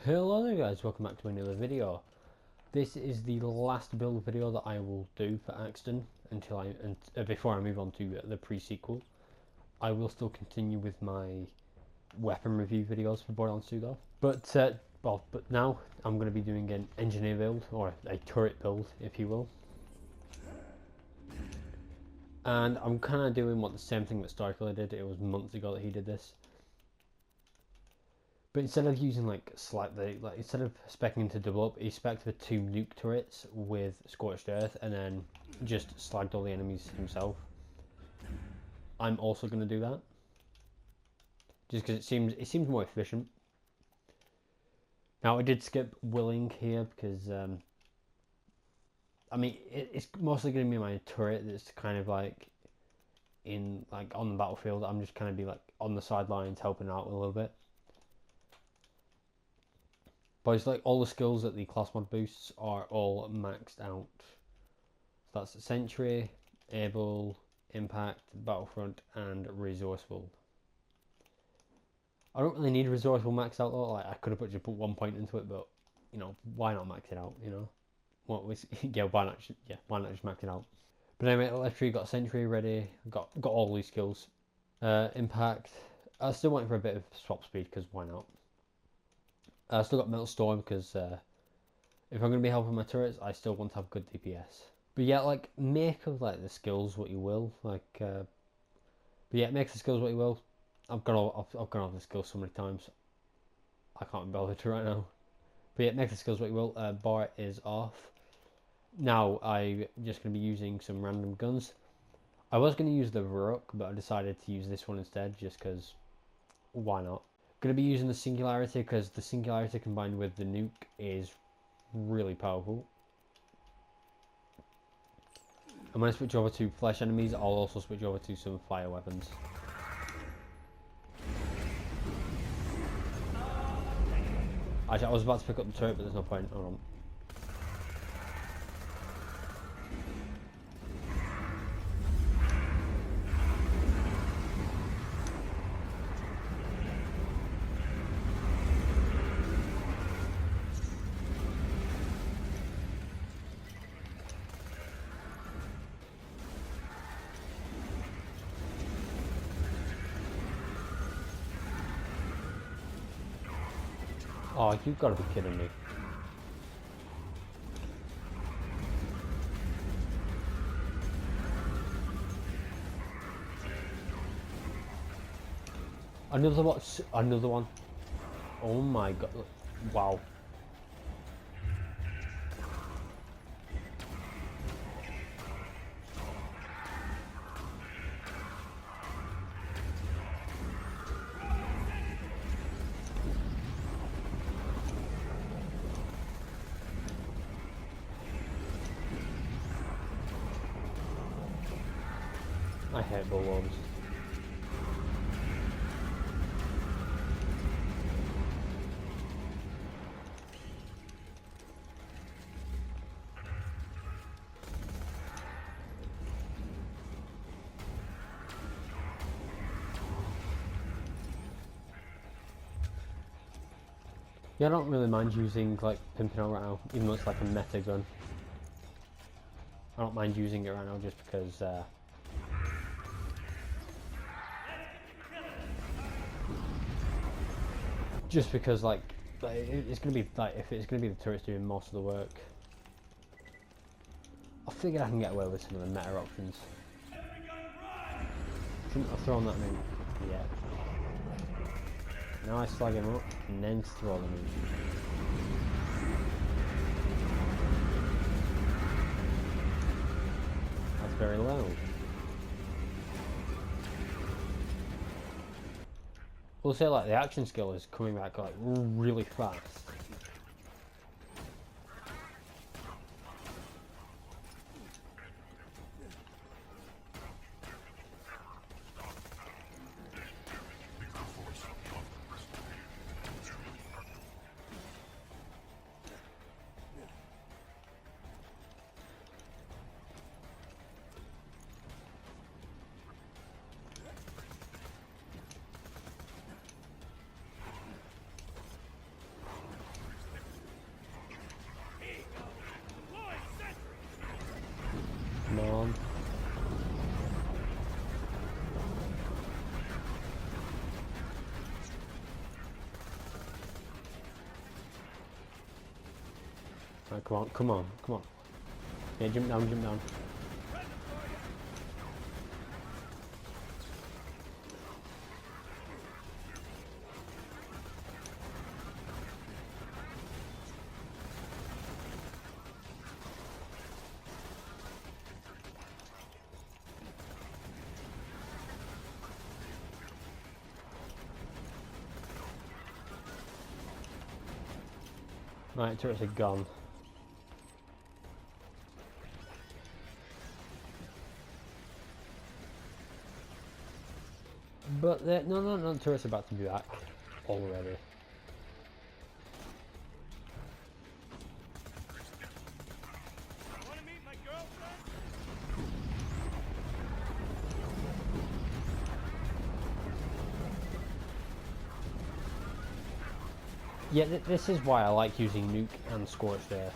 Hello there guys, welcome back to another video. This is the last build video that I will do for Axton before I move on to the pre-sequel. I will still continue with my weapon review videos for Borderlands 2 though. But now I'm going to be doing an engineer build, or a turret build if you will. And I'm kind of doing the same thing that Starkiller did. It was months ago that he did this. But instead of using instead of spec'ing to double up, he spec'd for 2 nuke turrets with Scorched Earth and then just slagged all the enemies himself. I'm also going to do that. Just because it seems more efficient. Now I did skip Willing here because I mean it's mostly going to be my turret that's kind of on the battlefield. I'm just kind of be on the sidelines helping out a little bit. But it's all the skills that the class mod boosts are all maxed out. So that's Sentry, Able, Impact, Battlefront, and Resourceful. I don't really need Resourceful maxed out though. I could have just put 1 point into it, but you know, why not max it out? You know, why not just max it out? But anyway, left tree got Sentry ready. Got all these skills. Impact. I still waiting for a bit of swap speed because why not? I still got Metal Storm because if I'm going to be helping my turrets, I still want to have good DPS. But yeah, make of the skills what you will. But yeah, make the skills what you will. I've gone over the skills so many times. I can't be bothered to right now. But yeah, make the skills what you will. Bar is off. Now I'm just going to be using some random guns. I was going to use the Rook, but I decided to use this one instead, just because why not? Going to be using the Singularity because the Singularity combined with the nuke is really powerful. And when I switch over to flesh enemies, I'll also switch over to some fire weapons. Actually, I was about to pick up the turret, but there's no point. Hold on. Oh, you've got to be kidding me. Another one. Oh my god. Wow. I hate bullworms. Yeah, I don't really mind using pimping out right now, even though it's a meta gun. I don't mind using it right now just because it's gonna be if it's gonna be the turrets doing most of the work. I figured I can get away with some of the meta options. Shouldn't have thrown that in yet. Now I slag him up and then throw them in. That's very loud. We'll say the action skill is coming back really fast. Right, come on, come on, come on. Yeah, jump down, jump down. Right, turrets are gone. But no, turrets are about to be back already. Wanna meet my girlfriend? Yeah, this is why I like using Nuke and Scorched Earth.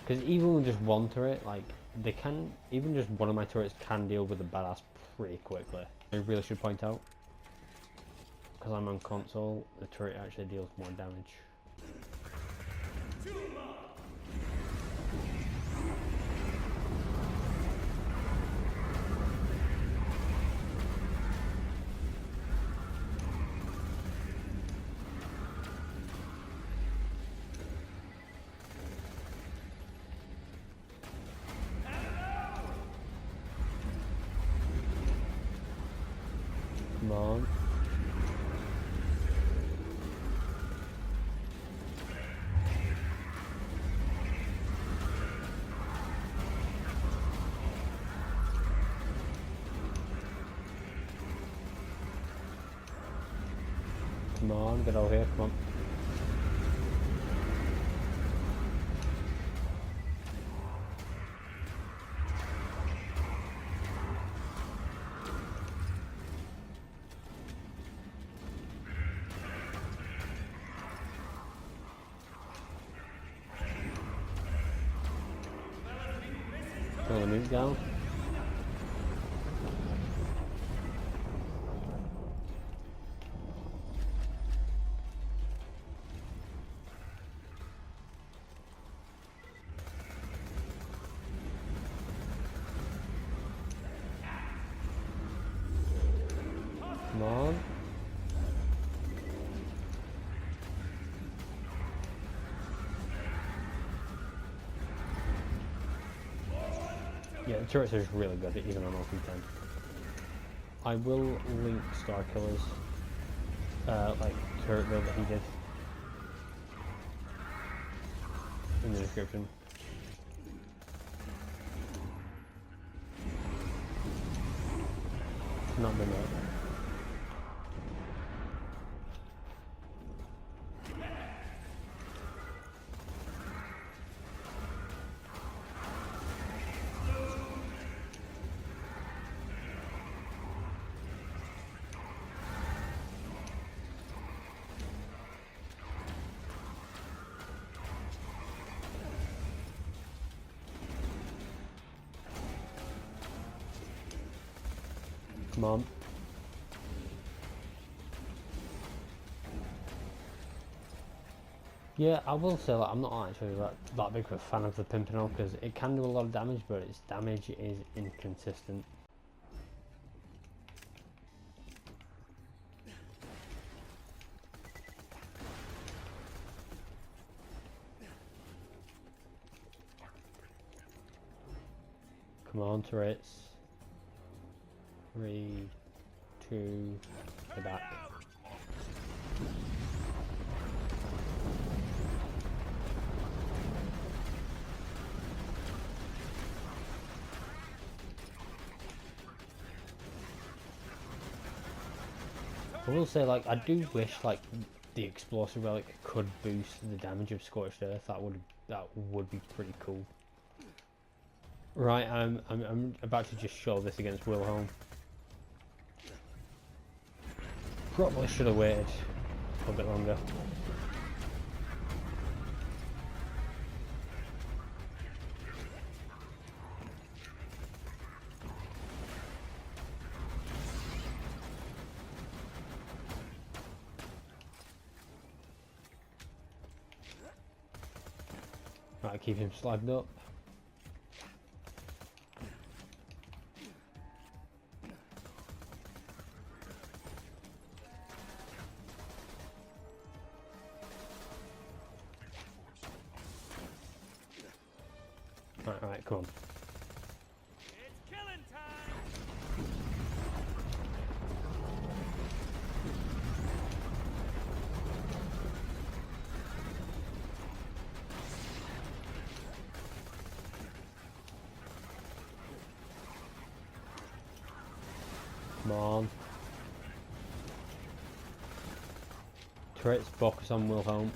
Because even with just one turret, like, they can, even just one of my turrets can deal with a badass pretty quickly. I really should point out, because I'm on console, the turret actually deals more damage. Come on. Come on, get over here, come on. Throw the nuke down. Come on. Yeah, the turrets are just really good, even on OP10. I will link Star Killer's like turret build that he did in the description. Not been that. Come on. Yeah, I will say that I'm not actually that big of a fan of the Pimpernel because it can do a lot of damage, but its damage is inconsistent. Come on, turrets. 3, 2, go back. I will say, like, I do wish, like, the explosive relic could boost the damage of Scorched Earth. That would be pretty cool. Right, I'm about to just show this against Wilhelm. Probably should have waited a bit longer. Try to keep him slagged up. Right, come on. It's killing time. Come on. Turrets, focus on Wilhelm.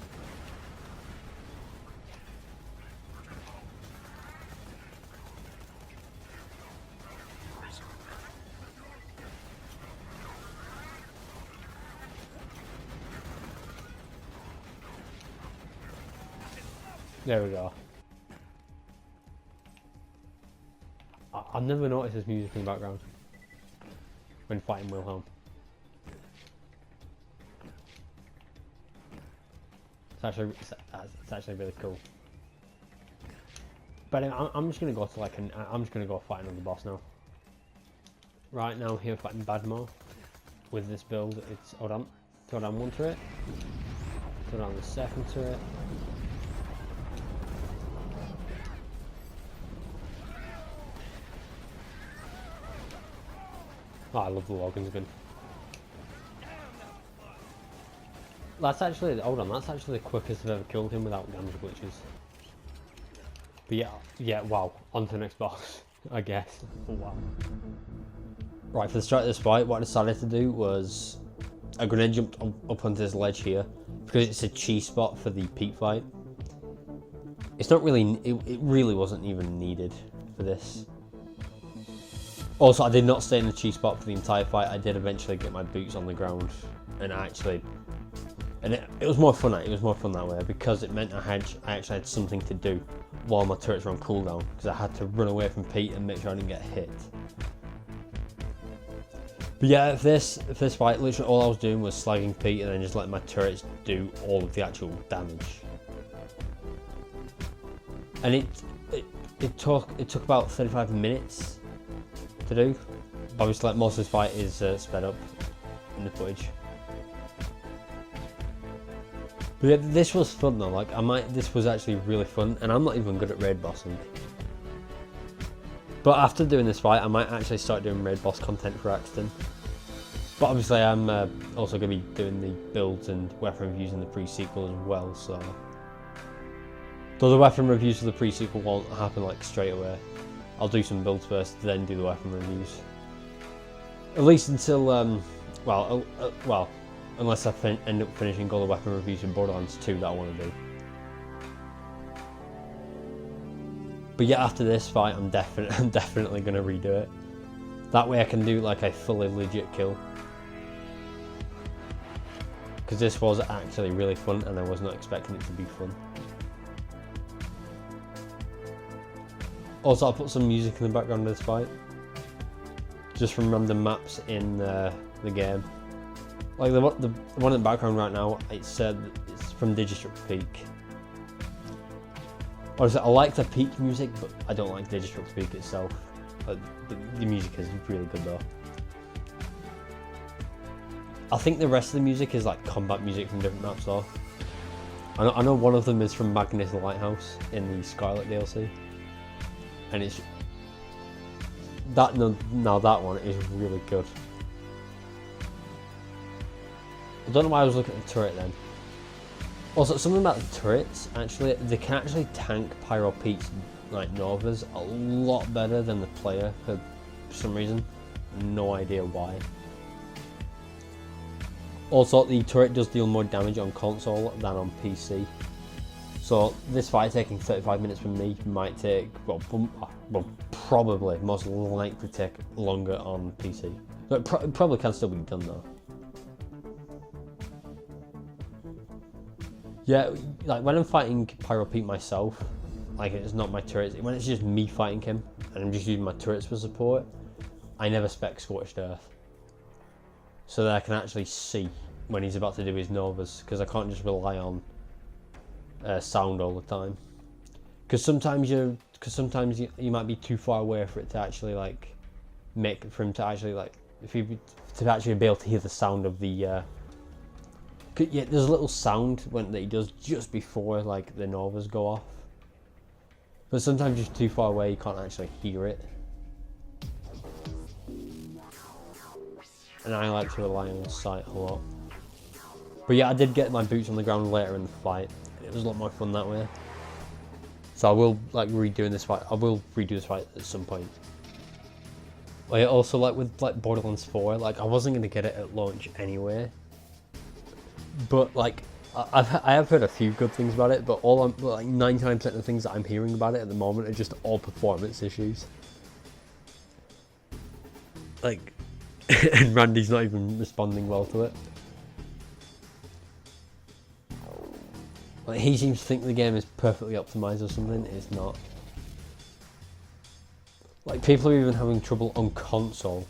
There we go. I've never noticed this music in the background when fighting Wilhelm. It's actually really cool. But I'm just gonna go to I'm just gonna go fight another boss now. Right now here fighting Badmore with this build. It's hold on, throw down one turret, throw down the second turret. Oh, I love the Logan's gun. That's actually, hold on, that's actually the quickest I've ever killed him without damage glitches. But yeah, wow, on to the next boss, I guess. Wow. Right, for the start of this fight, what I decided to do was, I grenade jumped up onto this ledge here, because it's a cheese spot for the Pete fight. It's not really, it really wasn't even needed for this. Also, I did not stay in the cheese spot for the entire fight. I did eventually get my boots on the ground, and it was more fun. It was more fun that way because it meant I actually had something to do while my turrets were on cooldown because I had to run away from Pete and make sure I didn't get hit. But yeah, if this fight, literally all I was doing was slagging Pete and then just letting my turrets do all of the actual damage. And it took about 35 minutes to do. Obviously, like most of this fight is sped up in the footage. But yeah, this was fun though. Like this was actually really fun, and I'm not even good at raid bossing. But after doing this fight, I might actually start doing raid boss content for Axton. But obviously, I'm also going to be doing the builds and weapon reviews in the pre-sequel as well. So, though the weapon reviews for the pre-sequel won't happen like straight away. I'll do some builds first, then do the weapon reviews. At least until, well, unless I end up finishing all the weapon reviews in Borderlands 2 that I want to do. But yeah, after this fight, I'm definitely going to redo it. That way I can do like a fully legit kill. Because this was actually really fun, and I was not expecting it to be fun. Also, I'll put some music in the background of this fight, just from random maps in the game. Like the one in the background right now, it's from Digistruct Peak. Honestly, I like the Peak music, but I don't like Digistruct Peak itself. But the music is really good though. I think the rest of the music is like combat music from different maps though. I know one of them is from Magnus Lighthouse in the Scarlet DLC. And it's that that one is really good. I don't know why I was looking at the turret then. Also, something about the turrets, actually, they can actually tank Pyro Pete's like Novas a lot better than the player for some reason. No idea why. Also, the turret does deal more damage on console than on PC. So this fight taking 35 minutes from me might take, well probably, most likely take longer on PC. But it probably can still be done though. Yeah, like when I'm fighting Pyro Pete myself, like it's not my turrets, when it's just me fighting him and I'm just using my turrets for support, I never spec Scorched Earth. So that I can actually see when he's about to do his Novas, because I can't just rely on sound all the time. sometimes you might be too far away for it to actually like for him to actually like to actually be able to hear the sound of the yeah, there's a little sound that he does just before like the novas go off, but sometimes you're too far away, you can't actually hear it, and I like to rely on sight a lot. But yeah, I did get my boots on the ground later in the fight. It was a lot more fun that way. So I will like redo this fight at some point. Like also like with like Borderlands 4, like I wasn't gonna get it at launch anyway. But like I have heard a few good things about it, but like 99% of the things that I'm hearing about it at the moment are just all performance issues. Like, and Randy's not even responding well to it. Like he seems to think the game is perfectly optimized or something. It's not. Like people are even having trouble on console,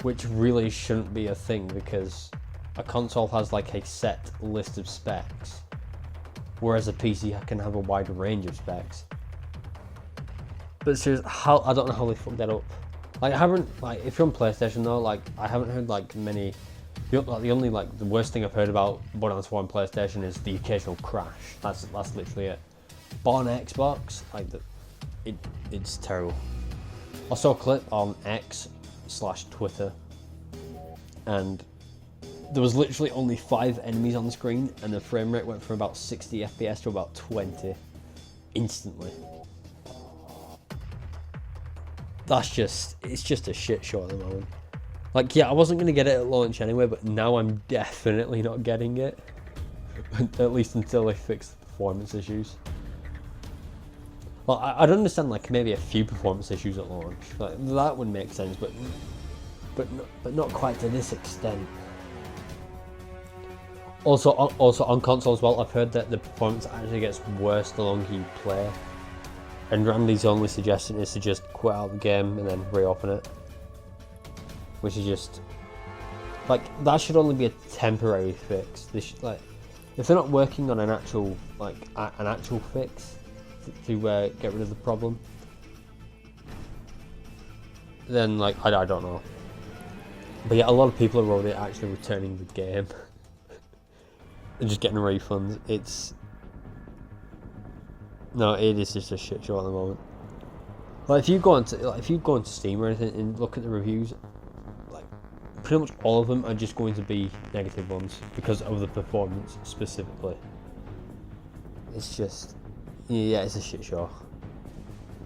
which really shouldn't be a thing because a console has like a set list of specs, whereas a PC can have a wider range of specs. But seriously, I don't know how they fucked that up. Like I haven't, like if you're on PlayStation though, like I haven't heard like many. The only like the worst thing I've heard about Borderlands 4 on PlayStation is the occasional crash. That's literally it. But on Xbox, like it's terrible. I saw a clip on X/Twitter, and there was literally only 5 enemies on the screen, and the frame rate went from about 60 FPS to about 20 instantly. It's just a shit show at the moment. Like, yeah, I wasn't going to get it at launch anyway, but now I'm definitely not getting it. At least until they fix the performance issues. Well, I'd understand, like, maybe a few performance issues at launch. Like, that would make sense, but not quite to this extent. Also on console as well, I've heard that the performance actually gets worse the longer you play. And Randy's only suggestion is to just quit out the game and then reopen it. Which is just like that should only be a temporary fix. They should, like, if they're not working on an actual fix to get rid of the problem, then like I don't know. But yeah, a lot of people are already actually returning the game and just getting refunds. It is just a shit show at the moment. Like if you go onto Steam or anything and look at the reviews, pretty much all of them are just going to be negative ones because of the performance specifically. It's just, yeah, it's a shit show.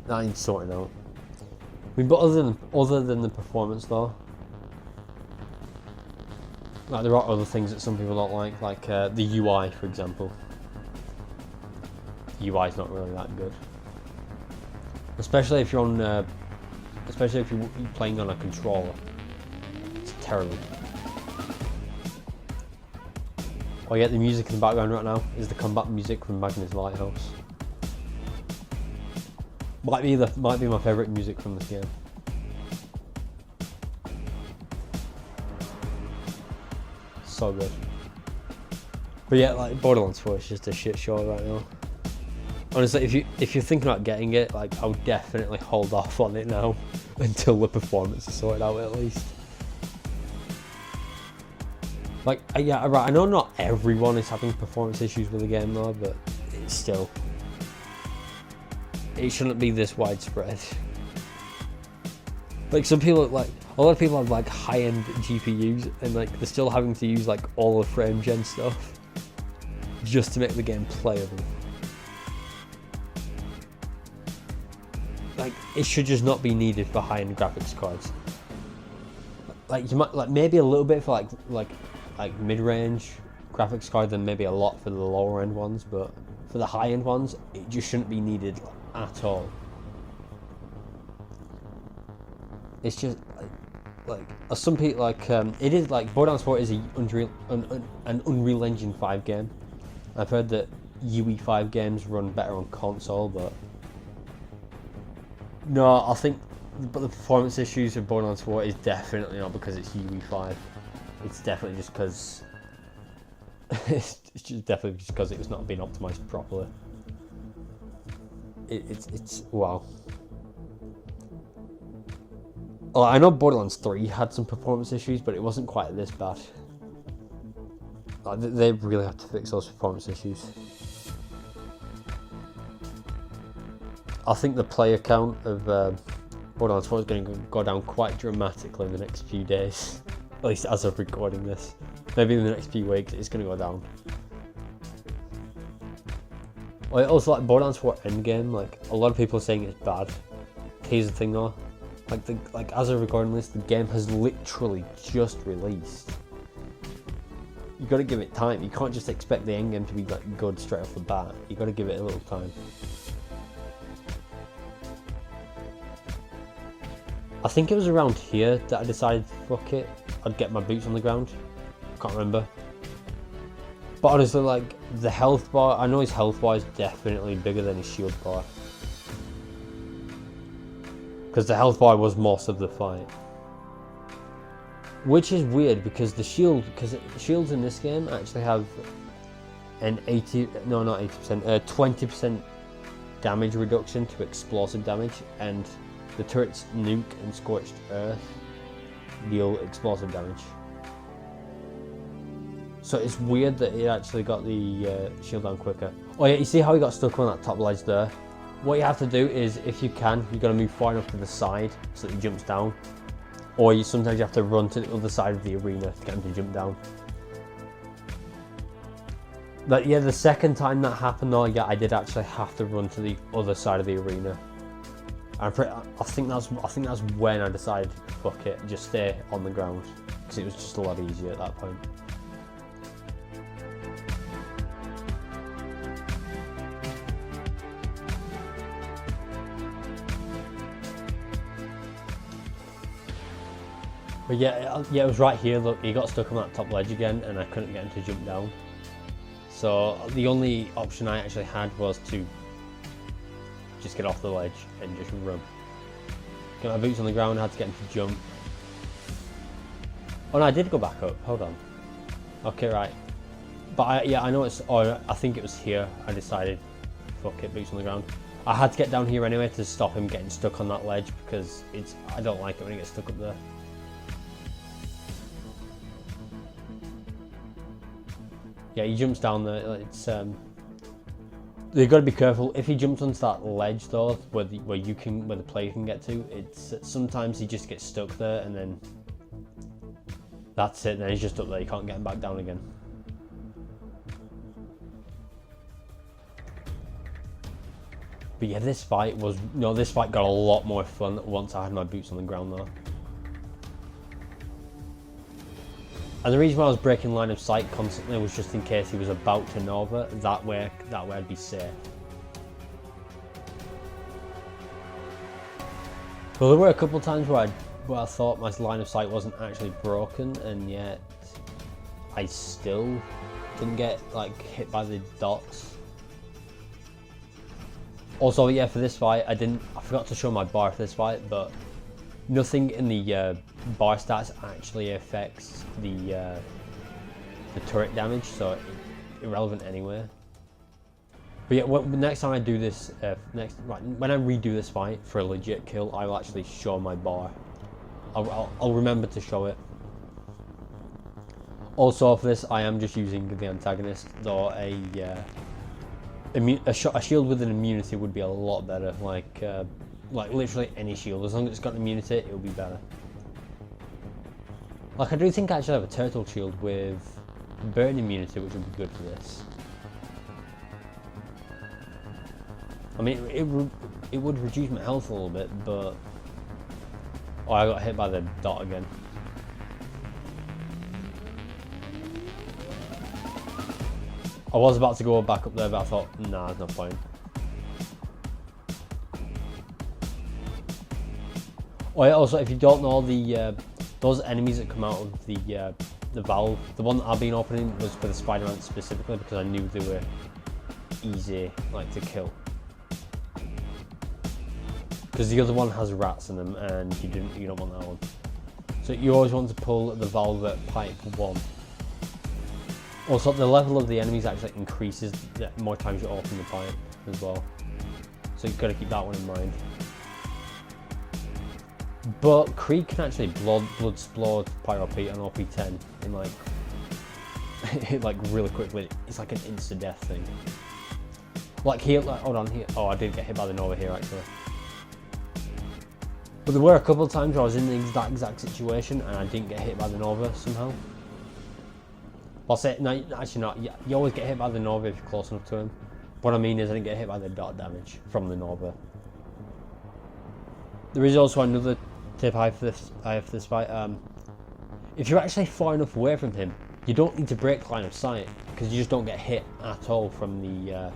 That needs sorting out. I mean, but other than the performance though, like there are other things that some people don't like the UI, for example. The UI is not really that good, especially if you're playing on a controller. Terrible. Oh yeah, the music in the background right now is the combat music from Magnus Lighthouse. Might be my favourite music from this game. So good. But yeah, like Borderlands 4 is just a shit show right now. Honestly, if you're thinking about getting it, like I would definitely hold off on it now until the performance is sorted out at least. Like, yeah, right, I know not everyone is having performance issues with the game though, but it's still, it shouldn't be this widespread. Like some people, like a lot of people have like high-end GPUs and like they're still having to use like all the frame gen stuff just to make the game playable. Like it should just not be needed for high-end graphics cards. Like you might, like maybe a little bit for like mid-range graphics card, then maybe a lot for the lower end ones, but for the high end ones it just shouldn't be needed at all. It's just like some people it is like Borderlands 4 is an Unreal Engine 5 game. I've heard that UE5 games run better on console, but no, I think but the performance issues of Borderlands 4 is definitely not because it's UE5. It's definitely just because it's just definitely just because it was not being optimized properly. it's wow. Well, I know Borderlands 3 had some performance issues, but it wasn't quite this bad. Like, they really had to fix those performance issues. I think the player count of Borderlands 4 is going to go down quite dramatically in the next few days. At least as of recording this. Maybe in the next few weeks it's going to go down. I also like Borderlands 4 Endgame. Like, a lot of people are saying it's bad. Here's the thing though. Like as of recording this, the game has literally just released. You got to give it time. You can't just expect the endgame to be like good straight off the bat. You got to give it a little time. I think it was around here that I decided, fuck it, I'd get my boots on the ground. Can't remember. But honestly, like, the health bar, I know his health bar is definitely bigger than his shield bar. Because the health bar was most of the fight. Which is weird because the shield, because shields in this game actually have an 20% damage reduction to explosive damage, and the turret's nuke and scorched earth deal explosive damage. So it's weird that it actually got the shield down quicker. Oh yeah, you see how he got stuck on that top ledge there? What you have to do is, if you can, you got to move far enough to the side so that he jumps down. Or sometimes you have to run to the other side of the arena to get him to jump down. But yeah, the second time that happened though, yeah, I did actually have to run to the other side of the arena. I think that's when I decided, fuck it, just stay on the ground, because it was just a lot easier at that point. But yeah, it was right here. Look, he got stuck on that top ledge again, and I couldn't get him to jump down. So the only option I actually had was to just get off the ledge and just run. Get my boots on the ground, I had to get him to jump. Oh no, I did go back up, hold on. Okay, right. But I know it's, I think it was here, I decided, fuck it, boots on the ground. I had to get down here anyway to stop him getting stuck on that ledge, because I don't like it when he gets stuck up there. Yeah, he jumps down there, you've got to be careful. If he jumps onto that ledge though, where the player can get to, sometimes he just gets stuck there, and then that's it. Then he's just up there. You can't get him back down again. But yeah, this fight got a lot more fun once I had my boots on the ground though. And the reason why I was breaking line of sight constantly was just in case he was about to Nova. That way I'd be safe. Well, there were a couple of times where I thought my line of sight wasn't actually broken, and yet I still didn't get like hit by the dots. Also, yeah, for this fight, I forgot to show my bar for this fight, but nothing in the bar stats actually affects the turret damage, so irrelevant anyway. But yeah, next time I do this, when I redo this fight for a legit kill, I'll actually show my bar. I'll remember to show it. Also for this, I am just using the antagonist, though a shield with an immunity would be a lot better. Like literally any shield, as long as it's got immunity, it will be better. Like, I do think I actually have a turtle shield with burn immunity, which would be good for this. I mean, it would reduce my health a little bit, but oh, I got hit by the dot again. I was about to go back up there, but I thought, nah, there's no point. Oh yeah, also, if you don't know, those enemies that come out of the valve, the one that I've been opening was for the Spider-Man specifically, because I knew they were easy, like, to kill. Because the other one has rats in them, and you don't want that one. So you always want to pull the valve at pipe 1. Also, the level of the enemies actually increases the more times you open the pipe as well. So you've got to keep that one in mind. But Creed can actually blood explode Pyro Pete on OP10 in like like really quickly. It's like an instant death thing. Like here, like, hold on here. Oh, I did get hit by the Nova here actually. But there were a couple of times where I was in the exact situation and I didn't get hit by the Nova somehow. I'll say, no, actually not. You always get hit by the Nova if you're close enough to him. What I mean is I didn't get hit by the dot damage from the Nova. There is also another tip I have for this fight. If you're actually far enough away from him, you don't need to break line of sight because you just don't get hit at all from the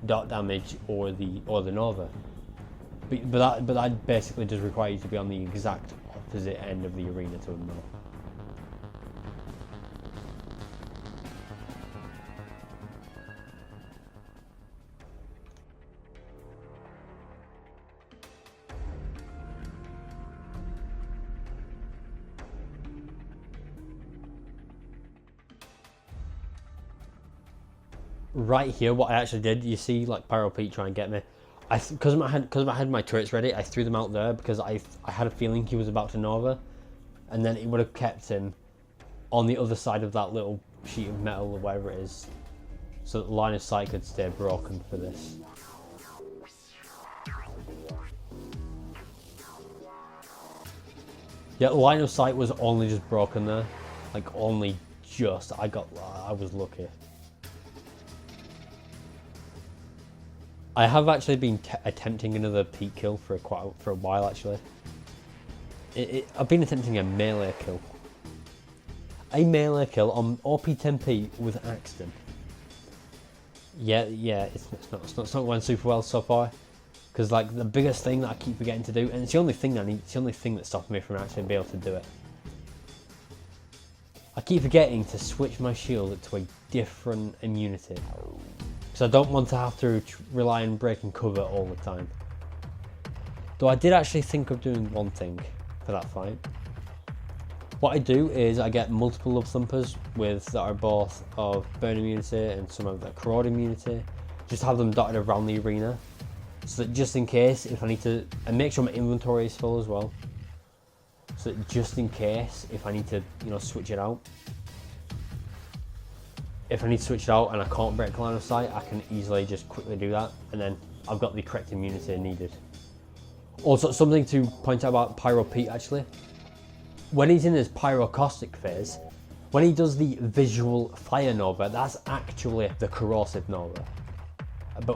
dot damage or the Nova. But that basically does require you to be on the exact opposite end of the arena to him though. Right here, what I actually did, you see, like Pyro Pete trying to get me. Because I had my turrets ready, I threw them out there because I had a feeling he was about to Nova, and then it would have kept him on the other side of that little sheet of metal or whatever it is, so that the line of sight could stay broken for this. Yeah, the line of sight was only just broken there, like only just. I was lucky. I have actually been attempting another Pete kill for a while actually. I've been attempting a melee kill. A melee kill on OP10 Pete with Axton. Yeah, it's not going super well so far. Because like the biggest thing that I keep forgetting to do, and it's the only thing it's the only thing that's stopping me from actually being able to do it. I keep forgetting to switch my shield to a different immunity. Because I don't want to have to rely on breaking cover all the time. Though I did actually think of doing one thing for that fight. What I do is I get multiple love thumpers that are both of burn immunity and some of the corrode immunity. Just have them dotted around the arena. So that just in case, if I need to, and make sure my inventory is full as well. So that just in case, if I need to, switch it out. If I need to switch it out and I can't break line of sight, I can easily just quickly do that, and then I've got the correct immunity needed. Also, something to point out about Pyro Pete actually. When he's in his pyrocaustic phase, when he does the visual fire Nova, that's actually the corrosive Nova.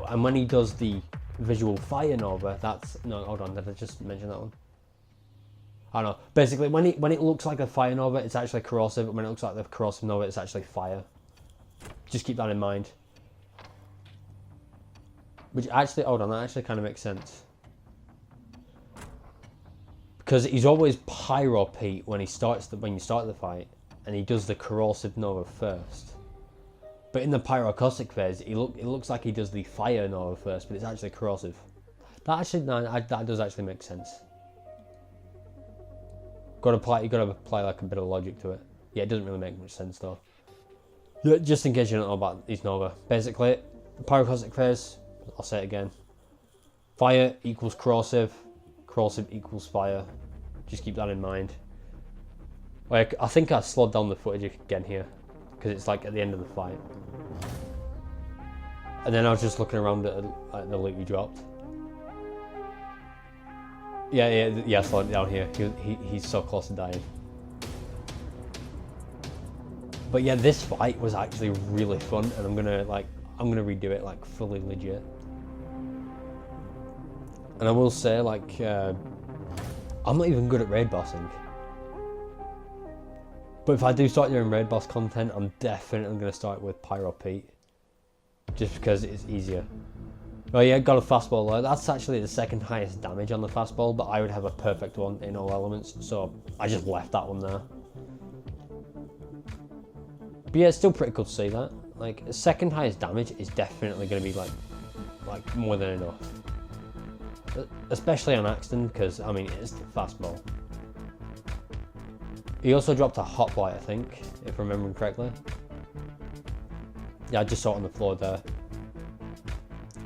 And when he does the visual fire Nova, no, hold on, did I just mention that one? I don't know. Basically, when it looks like a fire Nova, it's actually corrosive, and when it looks like the corrosive Nova, it's actually fire. Just keep that in mind. Which actually, hold on, that actually kind of makes sense. Because he's always Pyro Pete when you start the fight, and he does the corrosive Nova first. But in the pyrocaustic phase, it looks like he does the fire Nova first, but it's actually corrosive. That does actually make sense. You gotta apply like a bit of logic to it. Yeah, it doesn't really make much sense though. Just in case you don't know about these Nova. Basically, the pyrocaustic phase, I'll say it again. Fire equals corrosive, corrosive equals fire. Just keep that in mind. Like, I think I slowed down the footage again here, because it's like at the end of the fight. And then I was just looking around at the loot we dropped. Yeah, slowed it down here. He's so close to dying. But yeah, this fight was actually really fun, and I'm gonna redo it like fully legit. And I will say, like, I'm not even good at raid bossing. But if I do start doing raid boss content, I'm definitely gonna start with Pyro Pete, just because it's easier. Oh yeah, got a fastball there. That's actually the second highest damage on the fastball, but I would have a perfect one in all elements, so I just left that one there. But yeah, it's still pretty cool to see that. Like, second highest damage is definitely going to be like more than enough. Especially on Axton, because I mean, it's the fastball. He also dropped a hot blight, I think, if I'm remembering correctly. Yeah, I just saw it on the floor there.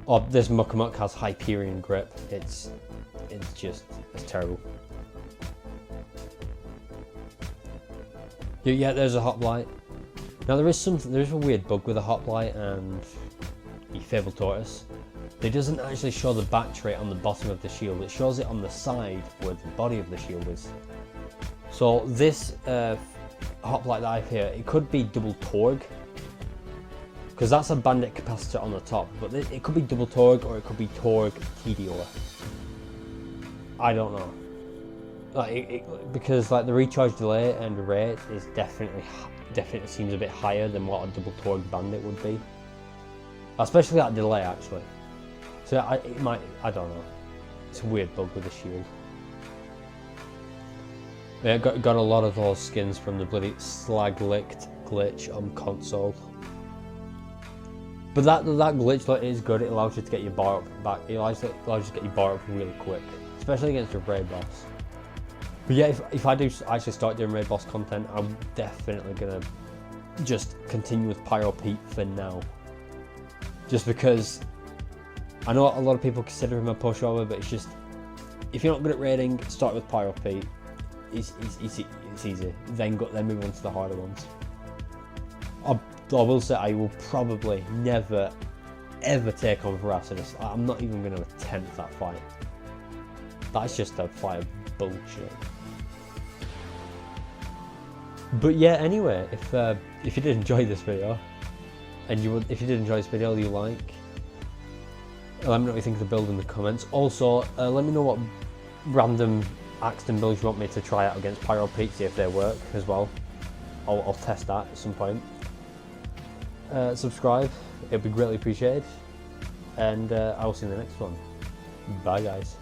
Oh, this Muckamuck has Hyperion grip. It's terrible. Yeah, there's a hoplite. Now there's a weird bug with a hoplite and the Fabled Tortoise. It doesn't actually show the battery on the bottom of the shield. It shows it on the side where the body of the shield is. So this hoplite that I have here, it could be double Torg, because that's a bandit capacitor on the top, but it could be double Torg or it could be Torg TDOR. I don't know. Because like the recharge delay and rate is definitely seems a bit higher than what a double Torg bandit would be. Especially that delay actually. So I don't know. It's a weird bug with the shield. Yeah, got a lot of those skins from the bloody slag licked glitch on console. But that glitch is good. It allows you to get your bar up back. It allows you to get your bar up really quick, especially against a raid boss. But yeah, if I do actually start doing raid boss content, I'm definitely gonna just continue with Pyro Pete for now. Just because I know a lot of people consider him a pushover, but it's just, if you're not good at raiding, start with Pyro Pete. It's easy. Then move on to the harder ones. I will say I will probably never ever take on Veracity. I'm not even going to attempt that fight. That's just a fight of bullshit. But yeah, anyway, if you did enjoy this video, and if you did enjoy this video, you like. Let me know what you think of the build in the comments. Also, let me know what random Axton builds you want me to try out against Pyro Pete, see if they work as well. I'll test that at some point. Subscribe, it'd be greatly appreciated. And I will see you in the next one. Bye guys.